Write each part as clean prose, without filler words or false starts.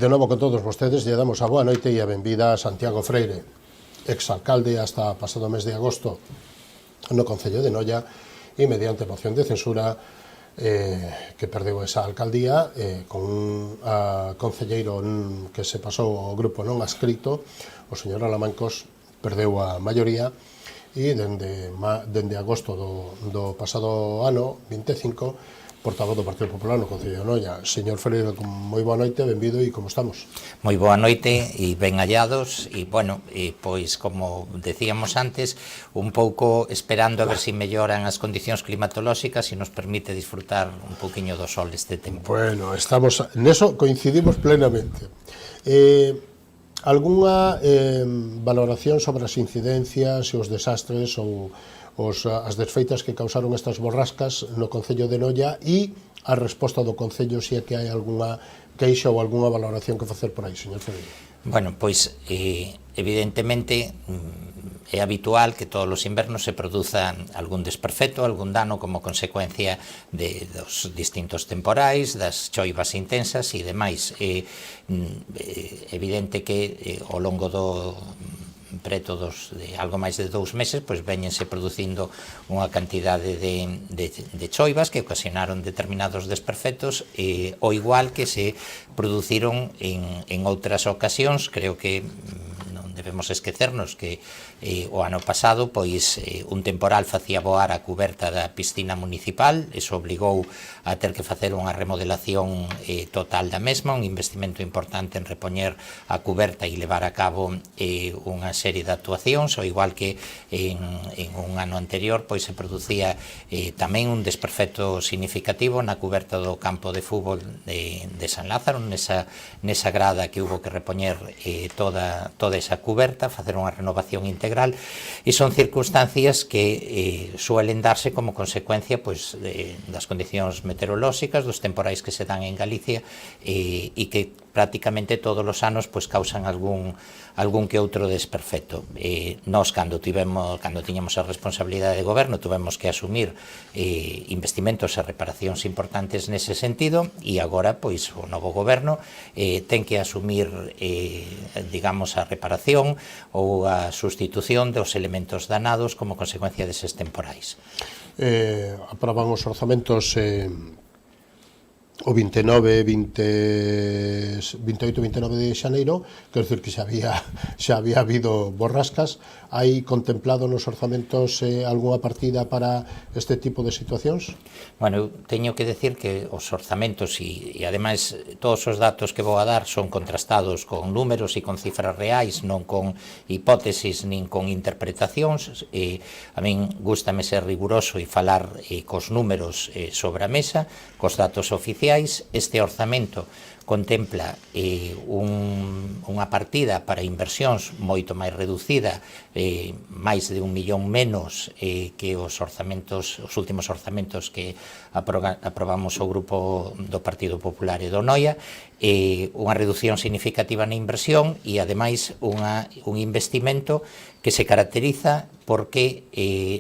De novo con todos vostedes, lle damos a boa noite e a benvida a Santiago Freire, exalcalde hasta pasado mes de agosto no Concello de Noia, e mediante moción de censura que perdeu esa alcaldía con a concelleiro que se pasou ao grupo non adscrito, o señor Alamancos, perdeu a maioría e dende agosto do pasado ano 25 portavoz do Partido Popular no Concello de Noia. Señor Freire, moi boa noite, benvido, e como estamos? Moi boa noite e ben hallados, e, bueno, pois, como decíamos antes, un pouco esperando a ver se melloran as condicións climatolóxicas e nos permite disfrutar un pouquiño do sol este tempo. Bueno, estamos, neso coincidimos plenamente. Algúnha valoración sobre as incidencias e os desastres ou as desfeitas que causaron estas borrascas no Concello de Noia e a resposta do Concello, se é que hai algunha queixa ou algunha valoración que facer por aí, señor Ferreira? Bueno, pois, evidentemente, é habitual que todos os invernos se produza algún desperfecto, algún dano como consecuencia dos distintos temporais, das choivas intensas e demais. É evidente que ao longo do preto de algo máis de 2 meses, pois veñense producindo unha cantidade de choivas que ocasionaron determinados desperfectos, ao igual que se produciron en outras ocasións. Creo que non debemos esquecernos que o ano pasado pois un temporal facía voar a cuberta da piscina municipal, eso obligou a ter que facer unha remodelación total da mesma, un investimento importante en repoñer a cuberta e levar a cabo unha serie de actuacións, ao igual que en un ano anterior pois se producía tamén un desperfecto significativo na cuberta do campo de fútbol de San Lázaro, nesa grada que hubo que repoñer toda esa cuberta, facer unha renovación integral, e son circunstancias que suelen darse como consecuencia pois das condicións meteorolóxicas, dos temporais que se dan en Galicia, e que prácticamente todos os anos pois causan algún que outro desperfecto. Nós, cando tiñamos a responsabilidade de goberno, tuvemos que asumir investimentos e reparacións importantes nese sentido, e agora, pois, o novo goberno ten que asumir, digamos, a reparación ou a sustitución dos elementos danados como consecuencia deses temporais. Aproban os orzamentos o 28, 29 de xaneiro, quero dicir que xa había habido borrascas. Hai contemplado nos orzamentos algunha partida para este tipo de situacións? Bueno, eu teño que decir que os orzamentos e ademais todos os datos que vou a dar son contrastados con números e con cifras reais, non con hipótesis nin con interpretacións. A min gústame ser riguroso e falar cos números sobre a mesa, cos datos oficiais. Este orzamento contempla unha partida para inversións moito máis reducida, máis de 1 millón menos que os últimos orzamentos que aprobamos o grupo do Partido Popular e do Noia, unha reducción significativa na inversión e ademais un investimento que se caracteriza porque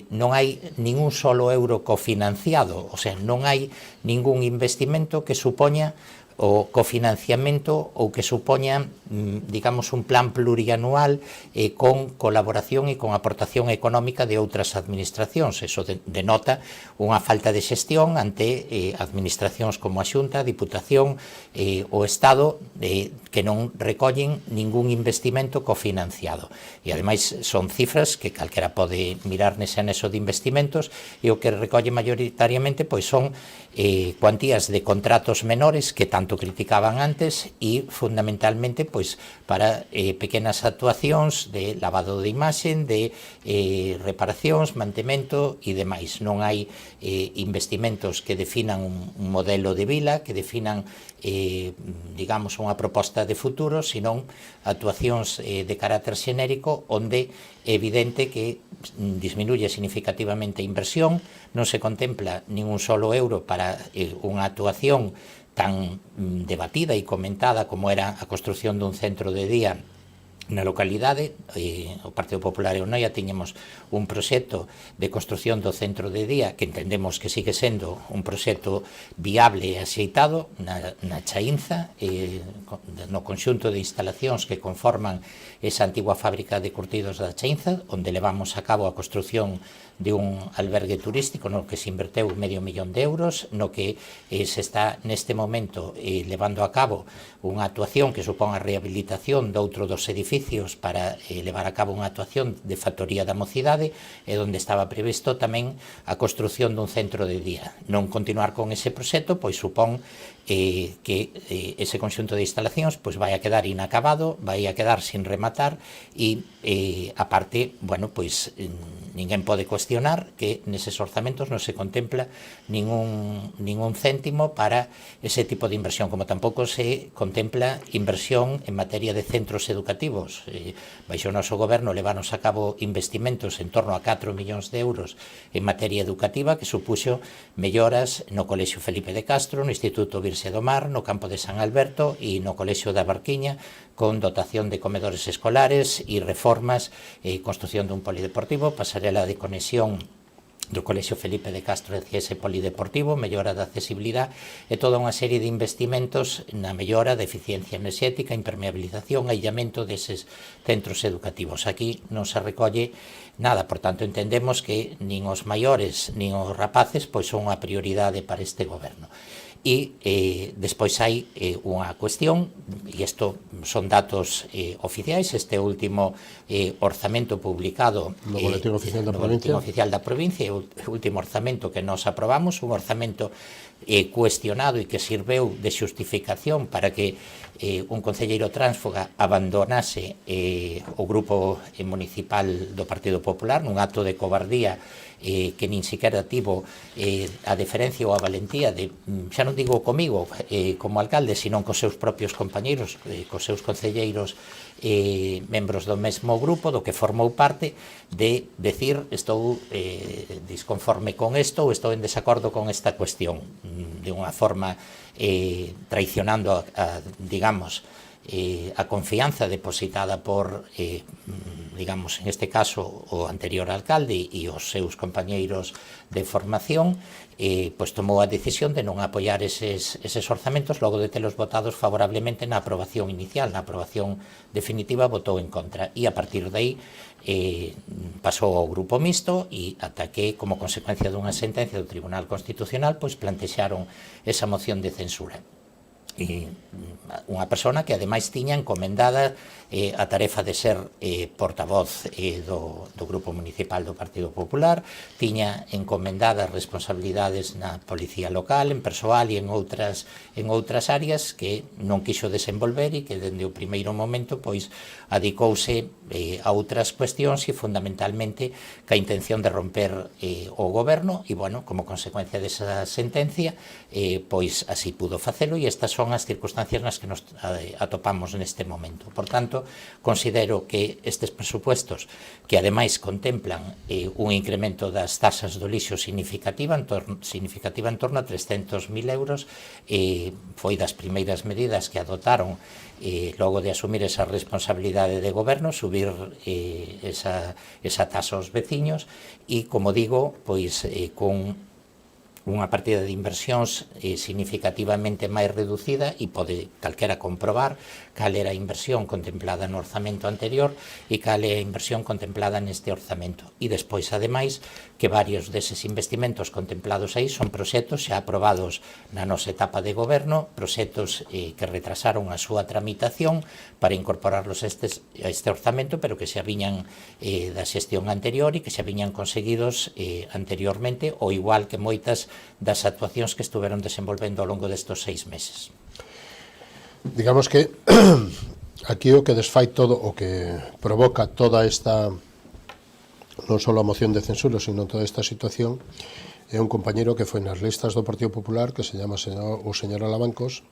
non hai ningún solo euro cofinanciado, o sea, non hai ningún investimento que supoña o cofinanciamento ou que supoña, digamos, un plan plurianual con colaboración e con aportación económica de outras administracións. Eso denota unha falta de xestión ante administracións como a Xunta, a Diputación, o Estado, que non recollen ningún investimento cofinanciado. E, ademais, son cifras que calquera pode mirar nese anexo de investimentos, e o que recolle maioritariamente pois son cuantías de contratos menores que tanto criticaban antes, e fundamentalmente pois para pequenas actuacións de lavado de imaxen, de reparacións, mantemento e demais. Non hai investimentos que definan un modelo de vila, que definan, digamos, unha proposta de futuro, senón actuacións de carácter xenérico, onde é evidente que disminuye significativamente a inversión, non se contempla ningún solo euro para unha actuación tan debatida e comentada como era a construción dun centro de día na localidade, o Partido Popular e o Noia tiñamos un proxecto de construción do centro de día que entendemos que sigue sendo un proxecto viable e axeitado na Chaínza, no conxunto de instalacións que conforman esa antigua fábrica de curtidos da Chaínza, onde levamos a cabo a construción de un albergue turístico no que se inverteu €500.000, no que se está neste momento levando a cabo unha actuación que supón a rehabilitación doutro dos edificios para levar a cabo unha actuación de factoría da mocidade, e onde estaba previsto tamén a construción dun centro de día. Non continuar con ese proxecto pois supón que ese conxunto de instalacións pois vai a quedar inacabado, vai a quedar sin rematar e a parte, bueno, pois ninguén pode cuestionar que neses orzamentos non se contempla ningún céntimo para ese tipo de inversión, como tampouco se contempla inversión en materia de centros educativos. Baixo o noso goberno levanos a cabo investimentos en torno a 4 millóns de euros en materia educativa que supuxo melloras no Colexio Felipe de Castro, no Instituto Virxe do Mar, no campo de San Alberto e no Colexio da Barquiña, con dotación de comedores escolares e reformas, construción dun polideportivo, pasarela de conexión do Colexio Felipe de Castro hacia ese polideportivo, mellora da accesibilidade e toda unha serie de investimentos na mellora de eficiencia enerxética, impermeabilización, aillamento deses centros educativos. Aquí non se recolle nada, por tanto entendemos que nin os maiores nin os rapaces pois son unha prioridade para este goberno. E despois hai unha cuestión, e isto son datos oficiais, este último orzamento publicado no Boletín Oficial da Provincia, o último orzamento que nos aprobamos, un orzamento cuestionado e que sirveu de xustificación para que un concelleiro tránsfuga abandonase o grupo municipal do Partido Popular nun acto de cobardía que nin sequera tivo a deferencia ou a valentía de, xa non digo comigo como alcalde, sino cos seus propios compañeiros, cos seus concelleiros membros do mesmo grupo do que formou parte, de decir estou disconforme con isto ou estou en desacordo con esta cuestión, de unha forma traicionando digamos a confianza depositada por digamos, en este caso o anterior alcalde e os seus compañeiros de formación, pois tomou a decisión de non apoiar eses orzamentos logo de telos votados favorablemente na aprobación inicial. Na aprobación definitiva votou en contra e a partir de aí pasou ao grupo mixto e ata que, como consecuencia dunha sentencia do Tribunal Constitucional, pois plantexaron esa moción de censura. E unha persona que ademais tiña encomendada a tarefa de ser portavoz do Grupo Municipal do Partido Popular, tiña encomendadas responsabilidades na Policía Local, en persoal e en outras áreas que non quixo desenvolver e que dende o primeiro momento pois adicouse a outras cuestións e fundamentalmente ca intención de romper o goberno e, bueno, como consecuencia desa sentencia pois así pudo facelo e estas son as circunstancias nas que nos atopamos neste momento. Por tanto, considero que estes presupuestos, que ademais contemplan un incremento das tasas do lixo significativa en torno a 300.000 euros, foi das primeiras medidas que adotaron logo de asumir esa responsabilidade de goberno, subir esa tasa aos veciños e, como digo, pois con unha partida de inversións significativamente máis reducida e pode calquera comprobar cal era a inversión contemplada no orzamento anterior e cal é a inversión contemplada neste orzamento. E despois, ademais, que varios deses investimentos contemplados aí son proxectos xa aprobados na nosa etapa de goberno, proxectos que retrasaron a súa tramitación para incorporarlos a este orzamento, pero que xa viñan da xestión anterior e que xa viñan conseguidos anteriormente, ou igual que moitas das actuacións que estuveron desenvolvendo ao longo destos 6 meses. Digamos que aquí o que desfai todo, o que provoca toda esta, non só a moción de censura, sino toda esta situación, é un compañeiro que foi nas listas do Partido Popular, que se llama o señor Alabancos,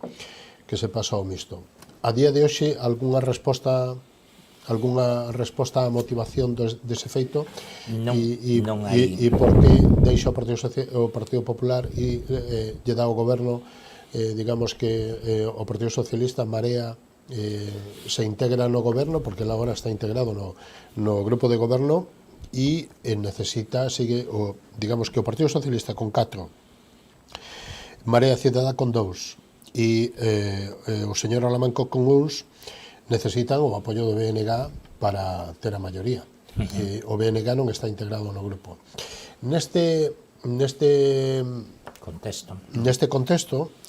que se pasa ao mixto. A día de hoxe, algunha resposta á motivación dese feito? Non hai. E por que deixa o Partido Popular e lle dá ao goberno, digamos que o Partido Socialista, Marea se integra no goberno, porque él agora está integrado no grupo de goberno, e necesita, sigue, digamos que o Partido Socialista con 4, Marea Cidadá con 2 e o señor Alamanco con uns, necesitan o apoio do BNG para ter a maioría. O BNG non está integrado no grupo. Neste contexto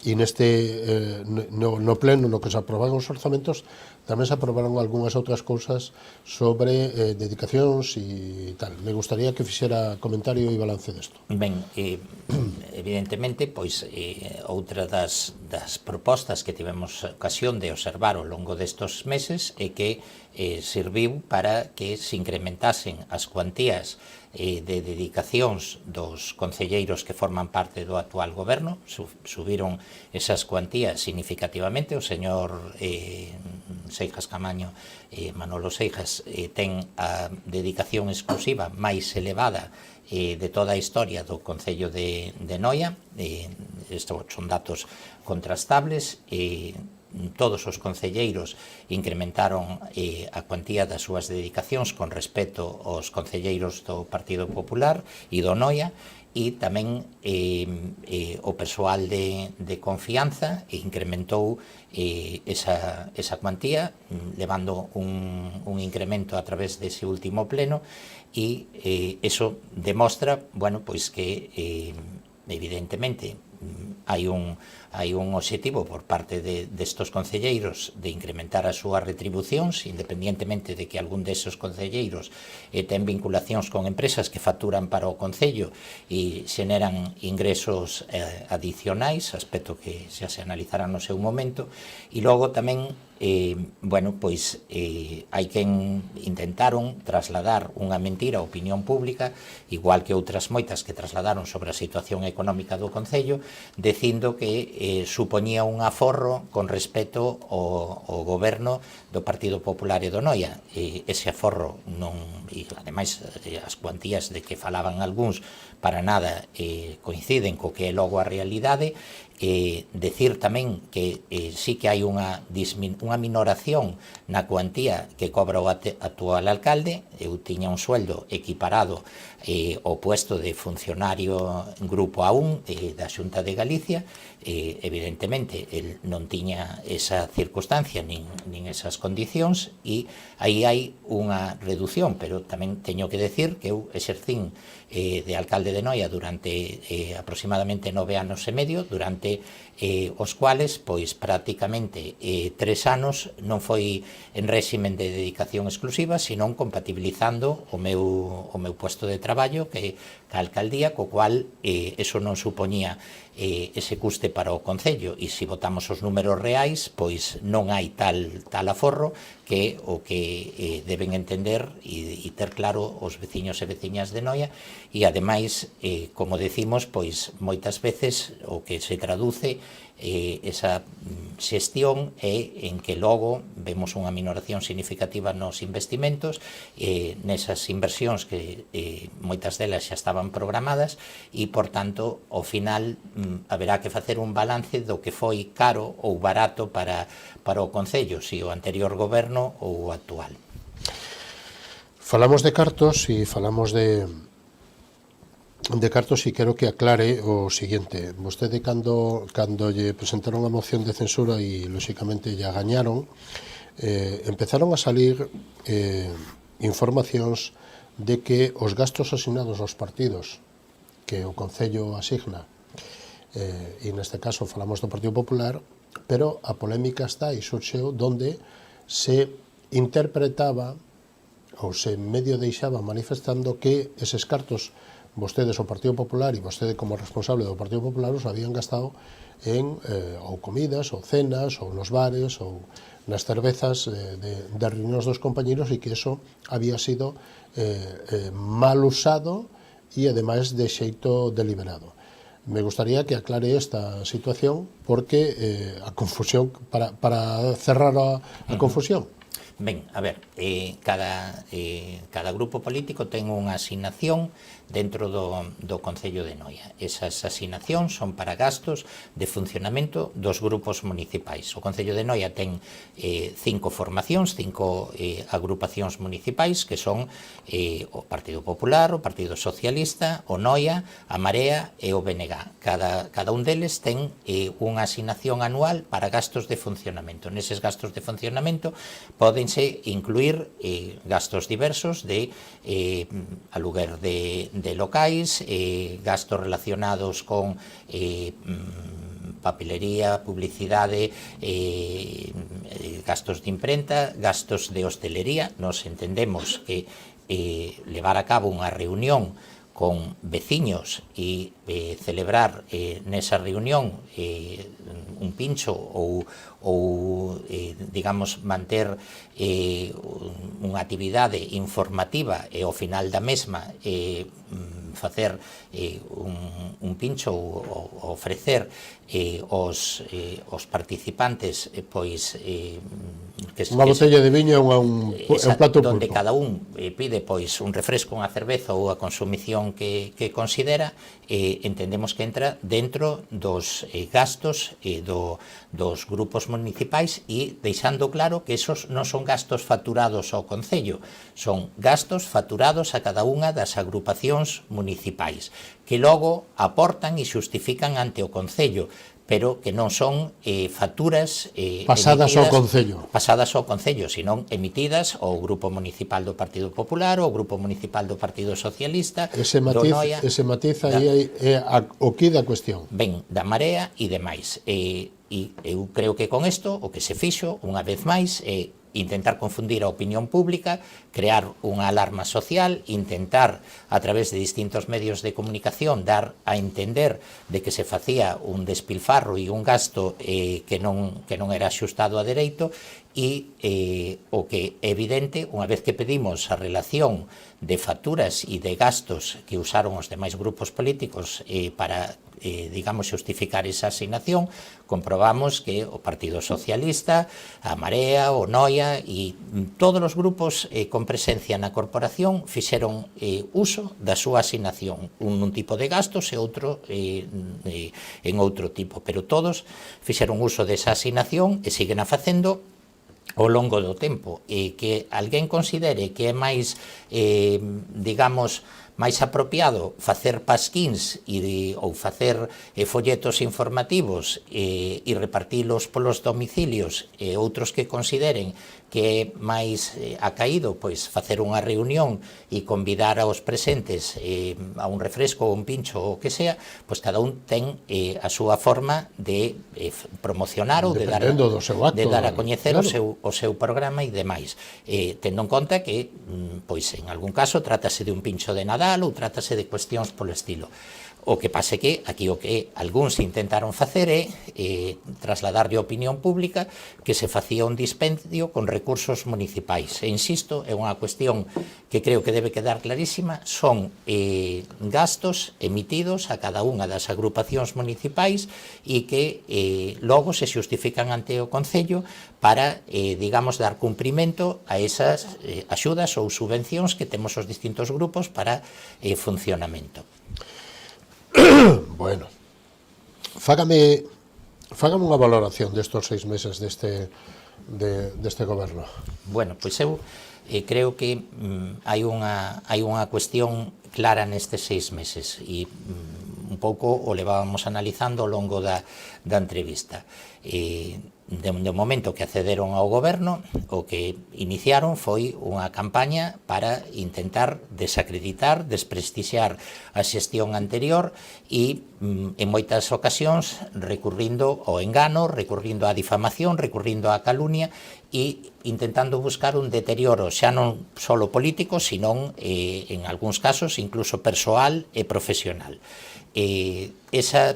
e no pleno no que se aprobaron os orzamentos, tamén se aprobaron algunhas outras cousas sobre dedicacións e tal. Me gustaría que fixera comentario e balance desto. Ben, evidentemente, pois outra das propostas que tivemos ocasión de observar ao longo destes meses é que serviu para que se incrementasen as cuantías de dedicacións dos concelleiros que forman parte do actual goberno. Subiron esas cuantías significativamente. O señor Seijas Camaño, Manolo Seijas, ten a dedicación exclusiva máis elevada de toda a historia do Concello de Noia. Estos son datos contrastables. Todos os concelleiros incrementaron a cuantía das súas dedicacións con respecto aos concelleiros do Partido Popular e do Noia, e tamén o persoal de confianza incrementou esa cuantía, levando un incremento a través dese último pleno, e eso demostra, bueno, pois que evidentemente hai un obxectivo por parte destos concelleiros de incrementar as súas retribucións, independientemente de que algún desos concelleiros ten vinculacións con empresas que facturan para o Concello e xeneran ingresos adicionais, aspecto que xa se analizará no seu momento. E logo tamén bueno, pois hai quen intentaron trasladar unha mentira á opinión pública, igual que outras moitas que trasladaron sobre a situación económica do Concello, dicindo que supoñía un aforro con respecto ao goberno do Partido Popular e do Noia. Ese aforro non, e ademais as cuantías de que falaban algúns para nada coinciden co que é logo a realidade. Decir tamén que sí que hai unha minoración na cuantía que cobra o actual alcalde. Eu tiña un sueldo equiparado ao puesto de funcionario grupo A1 da Xunta de Galicia. Evidentemente, el non tiña esa circunstancia nin esas condicións, e aí hai unha reducción, pero tamén teño que decir que eu exercín de alcalde de Noia durante aproximadamente 9 anos e medio, durante os cuales, pois, prácticamente 3 anos non foi en réximen de dedicación exclusiva, senón compatibilizando o meu puesto de traballo que a alcaldía, co cual eso non supoñía ese custe para o Concello, e se votamos os números reais, pois non hai tal aforro, que o que deben entender e ter claro os veciños e veciñas de Noia. E ademais, como decimos, pois moitas veces o que se traduce esa xestión é en que logo vemos unha minoración significativa nos investimentos, nesas inversións que moitas delas xa estaban programadas, e, por tanto, ao final haberá que facer un balance do que foi caro ou barato para o Concello, se o anterior goberno ou o actual. Falamos de cartos e falamos de cartos, e quero que aclare o seguinte. Vostede, cando lle presentaron a moción de censura e, lóxicamente, lle gañaron, empezaron a salir informacións de que os gastos asignados aos partidos que o Concello asigna, e neste caso falamos do Partido Popular, pero a polémica está e surxeu donde se interpretaba ou se medio deixaba manifestando que eses cartos vostedes, o Partido Popular, e vostede como responsable do Partido Popular, os habían gastado en ou comidas, ou cenas, ou nos bares, ou nas cervezas de reunións dos compañeros, e que eso había sido mal usado e, ademais, de xeito deliberado. Me gustaría que aclare esta situación, porque a confusión, para cerrar a confusión. Ben, a ver, cada grupo político ten unha asignación dentro do Concello de Noia. Esas asignacións son para gastos de funcionamento dos grupos municipais. O Concello de Noia ten 5 formacións, 5 agrupacións municipais, que son o Partido Popular, o Partido Socialista, o Noia, a Marea e o BNG. Cada un deles ten unha asignación anual para gastos de funcionamento. Neses gastos de funcionamento pódense incluir gastos diversos de aluguer de locais, gastos relacionados con papelería, publicidade, gastos de imprenta, gastos de hostelería. Nos entendemos que levar a cabo unha reunión con veciños e celebrar nesa reunión un pincho ou digamos, manter unha actividade informativa e ao final da mesma facer un pincho ou ofrecer aos participantes pois unha botella de viño e un plato donde pulpo. cada un pide pois un refresco, unha cerveza ou a consumición que considera, entendemos que entra dentro dos gastos dos grupos municipais e deixando claro que esos non son gastos facturados ao Concello, son gastos facturados a cada unha das agrupacións municipais, que logo aportan e xustifican ante o Concello, pero que non son facturas pasadas ao Concello, senón emitidas ao Grupo Municipal do Partido Popular, ao Grupo Municipal do Partido Socialista, do Noia, ese matiz aí é o que da cuestión. Ben, da Marea e demais. E eu creo que con isto o que se fixo, unha vez máis, é intentar confundir a opinión pública, crear unha alarma social, intentar, a través de distintos medios de comunicación, dar a entender de que se facía un despilfarro e un gasto que non era axustado a dereito, e o que é evidente, unha vez que pedimos a relación de facturas e de gastos que usaron os demais grupos políticos para digamos, xustificar esa asignación, comprobamos que o Partido Socialista, a Marea, o Noia e todos os grupos con presencia na corporación fixeron uso da súa asignación, un tipo de gastos e outro en outro tipo, pero todos fixeron uso desa asignación e siguen a facendo ao longo do tempo, e que alguén considere que é máis, digamos, máis apropiado facer pasquíns ou facer folletos informativos e repartilos polos domicilios, e outros que consideren que é máis acaído pois facer unha reunión e convidar aos presentes a un refresco ou un pincho ou o que sea, pois cada un ten a súa forma de promocionar ou de dar a coñecer o seu programa e demais, tendo en conta que pois en algún caso trátase de un pincho de Nadal ou trátase de cuestións polo estilo. O que pase que aquí o que algúns intentaron facer é trasladarlle a opinión pública que se facía un dispendio con recursos municipais. E insisto, é unha cuestión que creo que debe quedar clarísima, son gastos emitidos a cada unha das agrupacións municipais e que logo se xustifican ante o Concello para, digamos, dar cumprimento a esas axudas ou subvencións que temos os distintos grupos para funcionamento. Bueno, fágame unha valoración destos 6 meses deste goberno. Bueno, pois eu creo que hai unha cuestión clara nestes 6 meses e un pouco o levábamos analizando ao longo da entrevista. De momento que accederon ao goberno, o que iniciaron foi unha campaña para intentar desacreditar, desprestixiar a xestión anterior e, en moitas ocasións, recurrindo ao engano, recurrindo á difamación, recurrindo á calumnia e intentando buscar un deterioro xa non só político, senón, en algúns casos, incluso persoal e profesional. Esa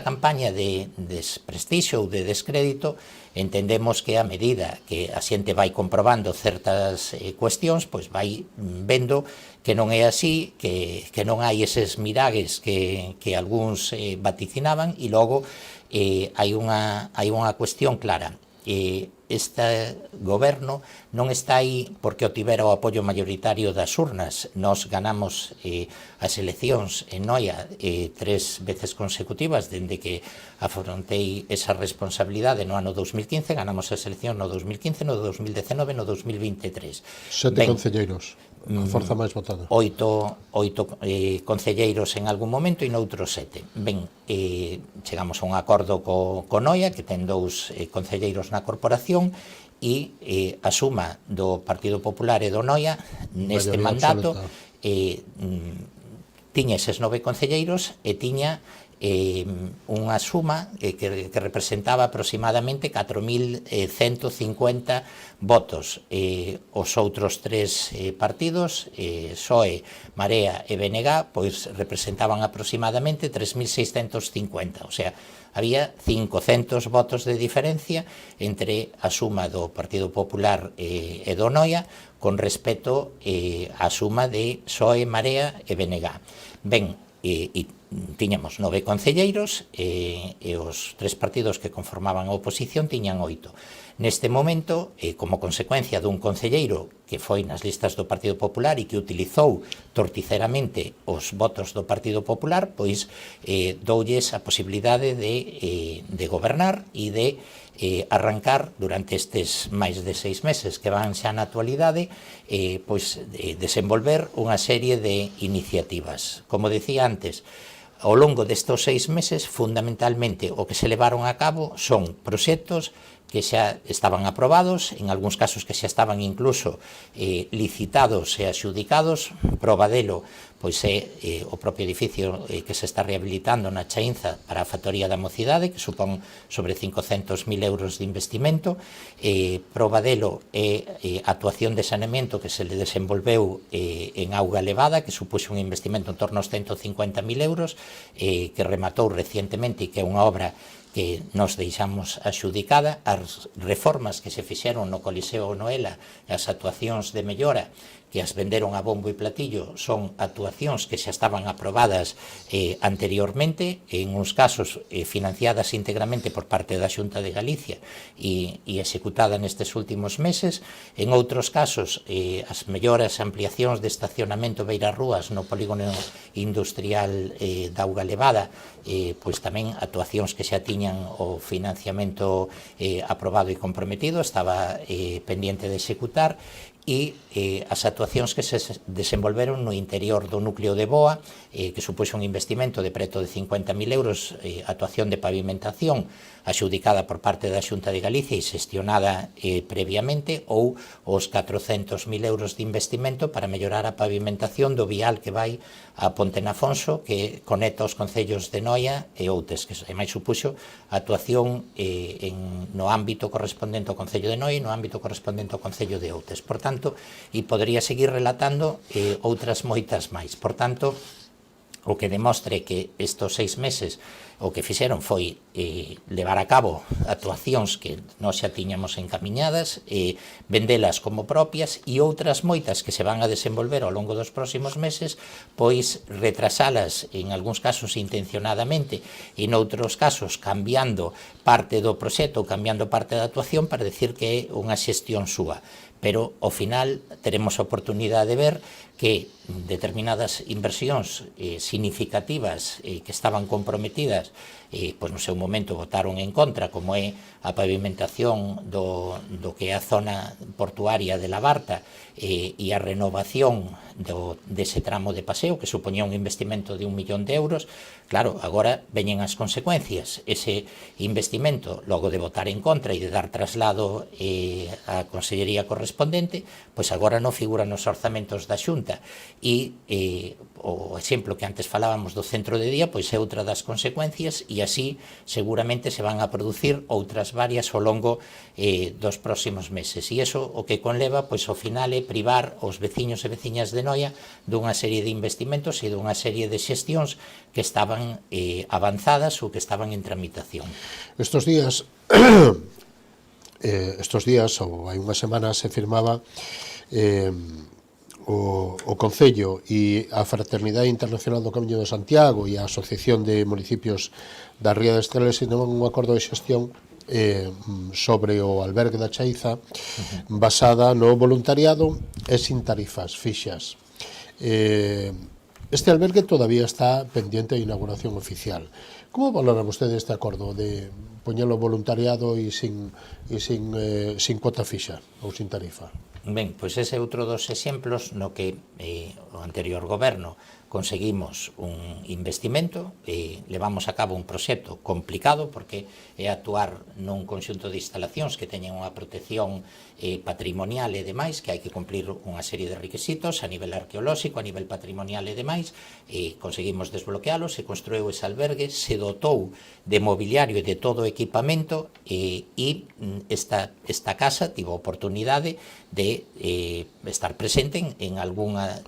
campaña de desprestixio ou de descrédito entendemos que a medida que a xente vai comprobando certas cuestións, pois vai vendo que non é así, que non hai eses miragues que algúns vaticinaban, e logo hai unha cuestión clara. este goberno non está aí porque o tivera o apoio mayoritario das urnas. Nos ganamos as eleccións en Noia 3 veces consecutivas dende que afrontei esa responsabilidade no ano 2015, ganamos as eleccións no 2015, no 2019 e no 2023. 7 concelleiros, a forza máis votada. 8 concelleiros en algún momento e noutros 7. Ben, chegamos a un acordo co Noia, que ten 2 concelleiros na corporación, e a suma do Partido Popular e do Noia neste mandato tiña eses 9 concelleiros e tiña unha suma que representaba aproximadamente 4.150 votos. Os outros 3 partidos, PSOE, Marea e BNG, pois representaban aproximadamente 3.650, o sea, había 500 votos de diferencia entre a suma do Partido Popular e do Noia con respecto á suma de PSOE, Marea e BNG. Ben, e tiñamos 9 concelleiros e os 3 partidos que conformaban a oposición tiñan 8. Neste momento, como consecuencia dun concelleiro que foi nas listas do Partido Popular e que utilizou torticeramente os votos do Partido Popular, pois doulles a posibilidade de gobernar e de arrancar durante estes máis de 6 meses que van xa na actualidade, pois desenvolver unha serie de iniciativas. Como decía antes, ao longo destes 6 meses, fundamentalmente, o que se levaron a cabo son proxectos que xa estaban aprobados, en algúns casos que xa estaban incluso licitados e axudicados. Proba delo pois é o propio edificio que se está rehabilitando na Chaínza para a Factoría da Mocidade, que supón sobre 500.000 euros de investimento. Proba delo é a actuación de saneamento que se le desenvolveu en Auga Levada, que supuxo un investimento en torno aos 150.000 euros, que rematou recientemente e que é unha obra que nos deixamos axudicada. As reformas que se fixeron no Coliseo Noela, as actuacións de mellora que as venderon a bombo e platillo, son actuacións que xa estaban aprobadas anteriormente, en uns casos financiadas íntegramente por parte da Xunta de Galicia e executada nestes últimos meses. En outros casos, as melloras, ampliacións de estacionamento beirarrúas no polígono industrial da Auga Levada, pois tamén actuacións que xa tiñan o financiamento aprobado e comprometido, estaba pendiente de executar, e as actuacións que se desenvolveron no interior do núcleo de Boa, que supuxo un investimento de preto de 50.000 euros, actuación de pavimentación axudicada por parte da Xunta de Galicia e xestionada previamente, ou os 400.000 euros de investimento para mellorar a pavimentación do vial que vai a Pontenafonso, que conecta os concellos de Noia e Outes, que máis supuxo a actuación no ámbito correspondente ao Concello de Noia e no ámbito correspondente ao Concello de Outes. Por tanto, e podería seguir relatando outras moitas máis. Por tanto, o que demostre que estes 6 meses o que fixeron foi levar a cabo actuacións que nós xa tiñamos encamiñadas, vendelas como propias, e outras moitas que se van a desenvolver ao longo dos próximos meses, pois retrasalas en algúns casos intencionadamente e noutros casos cambiando parte do proxecto ou cambiando parte da actuación para decir que é unha xestión súa. Pero ao final teremos a oportunidade de ver que determinadas inversións significativas que estaban comprometidas, pois no seu momento votaron en contra, como é a pavimentación do que é a zona portuaria de Labarta e a renovación dese tramo de paseo, que supoñía un investimento de 1 millón de euros. Claro, agora veñen as consecuencias. Ese investimento, logo de votar en contra e de dar traslado á Consellería correspondente, pois agora non figura nos orzamentos da Xunta. E o exemplo que antes falábamos do centro de día, pois é outra das consecuencias, e así seguramente se van a producir outras varias ao longo dos próximos meses. E iso o que conleva, pois ao final, é privar os veciños e veciñas de Noia dunha serie de investimentos e dunha serie de xestións que estaban avanzadas ou que estaban en tramitación. Estos días, ou hai unha semana, se firmaba o Concello e a Fraternidade Internacional do Camiño de Santiago e a Asociación de Municipios da Ría de Estreles firmaron un acordo de xestión sobre o albergue da Chaiza, basada no voluntariado e sin tarifas fixas. Este albergue todavía está pendiente de inauguración oficial. Como valora vostede este acordo de poñelo voluntariado e sin cuota fixa ou sin tarifa? Ben, pois ese é outro dos exemplos no que o anterior goberno conseguimos un investimento e levamos a cabo un proxecto complicado porque é actuar nun conxunto de instalacións que teñen unha protección patrimonial e demais, que hai que cumplir unha serie de requisitos a nivel arqueolóxico, a nivel patrimonial e demais, e conseguimos desbloquealos, se construiu ese albergue, se dotou de mobiliario e de todo o equipamento e esta casa tivo a oportunidade de estar presente en algunha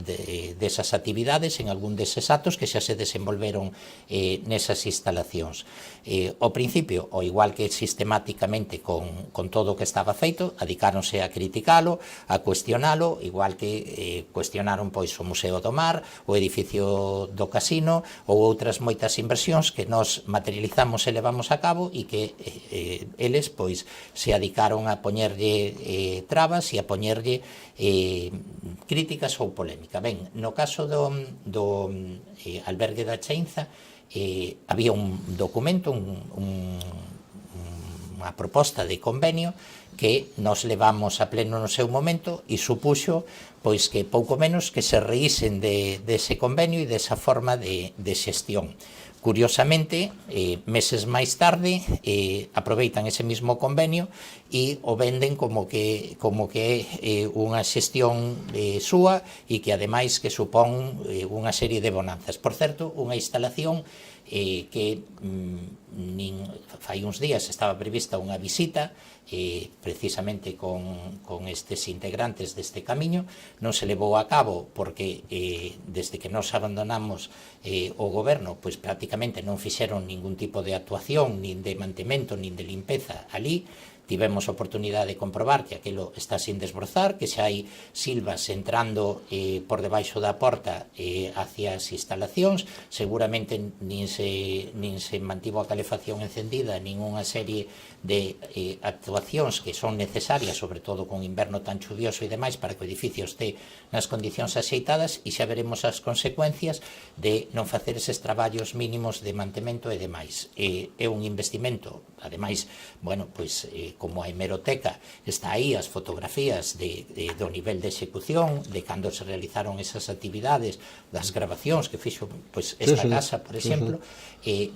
desas actividades, en algún deses actos que xa se desenvolveron nesas instalacións. Ao principio, ao igual que sistemáticamente con todo o que estaba feito, adicáronse a criticalo, a cuestionalo, igual que cuestionaron pois o Museo do Mar, o edificio do Casino ou outras moitas inversións que nós materializamos e levamos a cabo e que eles pois se adicaron a poñerlle trabas e a poñerlle críticas ou polémica. Ben, no caso do albergue da Chainza había un documento, unha proposta de convenio que nos levamos a pleno no seu momento e supuxo pois que pouco menos que se reísen dese convenio e desa forma de xestión. Curiosamente, meses máis tarde, aproveitan ese mismo convenio e o venden como que é unha xestión súa e que ademais que supón unha serie de bonanzas. Por certo, unha instalación que fai uns días estaba prevista unha visita precisamente con estes integrantes deste camiño, non se levou a cabo porque desde que nos abandonamos o goberno, pois prácticamente non fixeron ningún tipo de actuación, nin de mantemento, nin de limpeza ali. Tivemos a oportunidade de comprobar que aquilo está sin desbrozar, que xa hai silvas entrando por debaixo da porta hacia as instalacións, seguramente nin se mantivo a calefacción encendida, nin unha serie de actuacións que son necesarias, sobre todo con inverno tan chuvioso e demais, para que o edificio este nas condicións axeitadas, e xa veremos as consecuencias de non facer eses traballos mínimos de mantemento e demais. É un investimento, ademais, bueno, pois como a hemeroteca está aí as fotografías do nivel de execución, de cando se realizaron esas actividades, das grabacións que fixo pois esta casa, por exemplo,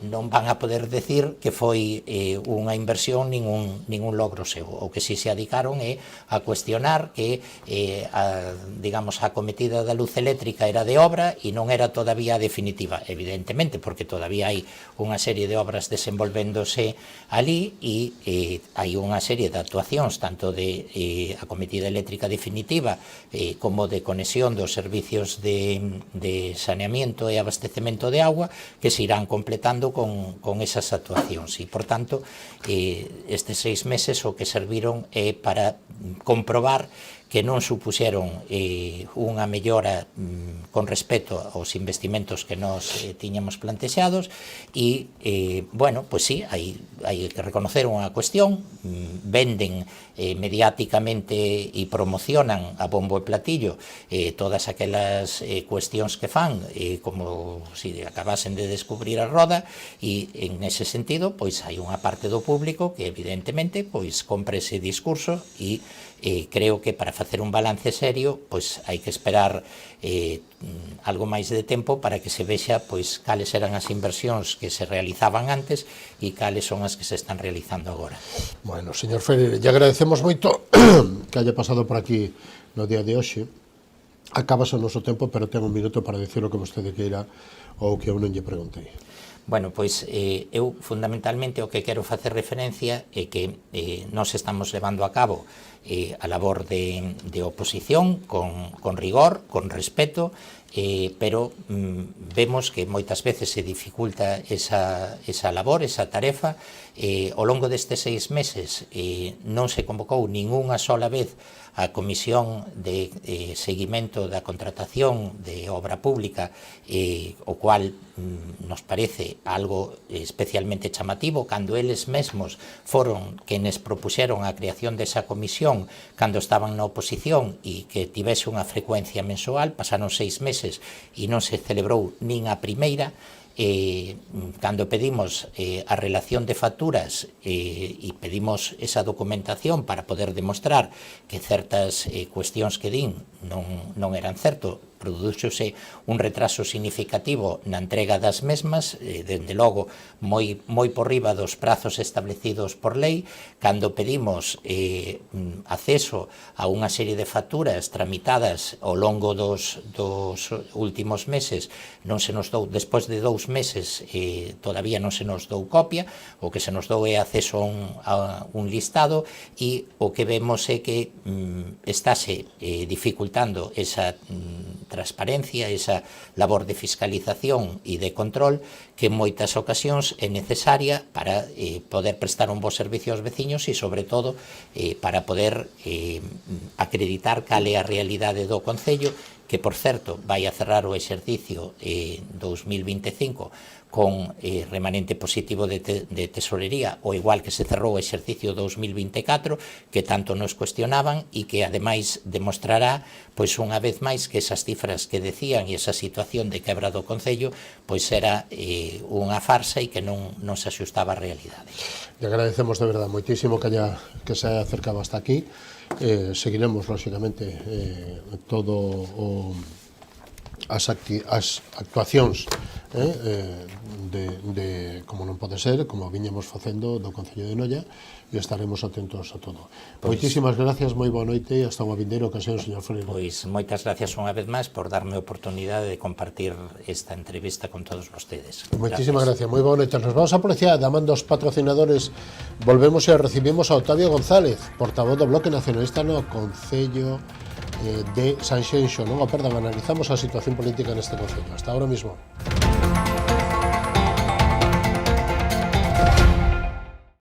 non van a poder decir que foi unha inversión nin un logro seu. O que si se adicaron é a cuestionar que digamos, a cometida da luz eléctrica era de obra e non era todavía definitiva, evidentemente, porque todavía hai unha serie de obras desenvolvéndose ali e hai unha serie de actuacións tanto de acometida eléctrica definitiva como de conexión dos servicios de saneamiento e abastecemento de agua que se irán completando con esas actuacións e, por tanto, estes 6 meses o que serviron é para comprobar que non supuxeron unha mellora con respecto aos investimentos que nos tiñamos plantexados e, bueno, pois sí, hai que reconocer unha cuestión, venden mediáticamente e promocionan a bombo e platillo todas aquelas cuestións que fan como se acabasen de descubrir a roda e en ese sentido pois hai unha parte do público que evidentemente pois compra ese discurso e creo que para facer un balance serio pois hai que esperar algo máis de tempo para que se vexa pois cales eran as inversións que se realizaban antes e cales son as que se están realizando agora. Bueno, señor Freire, lle agradecemos moito que haya pasado por aquí no día de hoxe. Acabase o noso tempo, pero ten un minuto para dicir o que vostede queira ou que eu non lle preguntei. Bueno, pois eu fundamentalmente o que quero facer referencia é que nós estamos levando a cabo a labor de oposición con rigor, con respeto pero vemos que moitas veces se dificulta esa labor, esa tarefa. Ao longo destes 6 meses non se convocou ningunha sola vez a Comisión de Seguimento da Contratación de Obra Pública, o cual nos parece algo especialmente chamativo, cando eles mesmos foron quenes propuxeron a creación desa comisión cando estaban na oposición e que tivese unha frecuencia mensual. Pasaron 6 meses e non se celebrou nin a primeira. Cando pedimos a relación de facturas e pedimos esa documentación para poder demostrar que certas cuestións que din non eran certo, produxose un retraso significativo na entrega das mesmas, dende logo moi por riba dos prazos establecidos por lei. Cando pedimos acceso a unha serie de facturas tramitadas ao longo dos últimos meses, non se nos dou, despois de 2 meses todavía non se nos dou copia, o que se nos dou é acceso a un listado, e o que vemos é que estáse dificultando esa transparencia, esa labor de fiscalización e de control que en moitas ocasións é necesaria para poder prestar un bo servicio aos veciños e, sobre todo, para poder acreditar cal é a realidade do Concello, que, por certo, vai a cerrar o exercicio 2025 con remanente positivo de tesorería, o igual que se cerrou o exercicio 2024, que tanto nos cuestionaban e que, ademais, demostrará, pois, unha vez máis, que esas cifras que decían e esa situación de quebra do Concello, pois, era unha farsa e que non se axustaba á realidade. Le agradecemos de verdad moitísimo que se haya acercado hasta aquí. Seguiremos, lóxicamente, as actuacións como non pode ser, como viñemos facendo do Concello de Noia, e estaremos atentos a todo. Moitísimas gracias, moi boa noite e hasta unha vindeira ocasión, señor Freire. Pois moitas gracias unha vez máis por darme a oportunidade de compartir esta entrevista con todos vostedes. Moitísimas gracias, moi boa noite. Nos vamos a apreciar, damando os patrocinadores, volvemos e recibimos a Octavio González, portavoz do Bloque Nacionalista no Concello de Sanxenxo. Non o perdan, analizamos a situación política neste Concello. Hasta ahora mismo.